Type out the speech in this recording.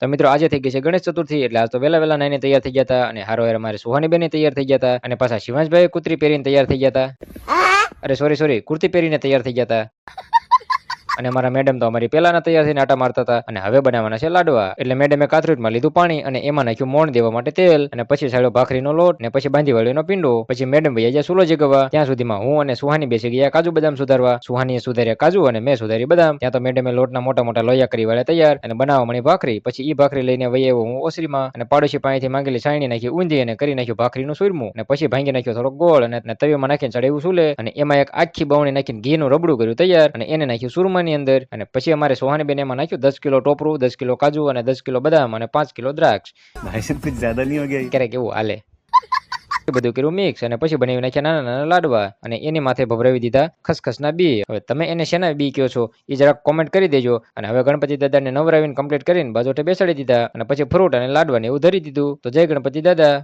તો મિત્રો આજે થઈ ગઈ છે ગણેશ ચતુર્થી, એટલે આજ તો વેલા વેલા નાઈને તૈયાર થઈ ગયા હતા, અને હારો હારે મારી સુહાની બેન તૈયાર થઈ ગયા હતા, અને પાછા શિવાંશભાઈ કુતરી પહેરીને તૈયાર થઈ ગયા હતા. અરે સોરી, કુર્તી પહેરીને તૈયાર થઈ ગયા હતા. અને મારા મેડમ તો અમારી પેલાના તૈયાર થઈને આટા મારતા હતા, અને હવે બનાવવાના છે લાડવા. એટલે મેડમે કાથરૂટમાં લીધું પાણી, અને એમાં નાખ્યું મોણ દેવા માટે તેલ, અને પછી સાડ્યો ભાખરીનો લોટ, ને પછી બાંધી વાળ્યો પીંડો. પછી મેડમ ભાઈ ગયા સુલો જગવા. ત્યાં સુધીમાં હું અને સુહાની બેસી ગયા કાજુ બદામ સુધારવા. સુહાનીએ સુધાર્યા કાજુ અને મેં સુધારી બદામ. ત્યાં તો મેડમે લોટના મોટા મોટા લોયા કરી વાળ્યા તૈયાર, અને બનાવવા મળી ભાખરી. પછી ઈ ભાખરી લઈને વહી આવ્યો હું ઓસરીમાં, અને પાડોશી પાસેથી માંગેલી સાયણી નાખી ઊંધી, અને કરી નાખ્યું ભાખરીનું સુરમું, અને પછી ભાંગી નાખ્યો થોડો ગોળ, અને તવીમાં નાખીને ચડાવ્યું સુલે, અને એમાં એક આખી બાવણી નાખીને ઘીનું રબડું કર્યું તૈયાર, અને એને નાખ્યું સુરમાની અંદર. અને પછી અમારે સોહાની બેન એમાં નાખ્યું 10 કિલો ટોપરું, 10 કિલો કાજુ, અને 10 કિલો બદામ, અને 5 કિલો દ્રાક્ષ. भाई साहब कुछ ज्यादा नहीं हो गया ये? ક્યારેક એવું હાલે. એ બધું કર્યું મિક્સ, અને પછી બનાવી નાખ્યા નાના નાના લાડવા, અને એની માથે ભભરાવી દીધા ખસખસના બી. હવે તમે એને શેના બી કયો છો એ જરાક કોમેન્ટ કરી દેજો. અને હવે ગણપતિ દાદાને નવરાવીને કમ્પ્લીટ કરીને બાજોટે બેસાડી દીધા, અને પછી ફ્રૂટ અને લાડવાને એવું ધરી દીધું. તો જય ગણપતિ દાદા.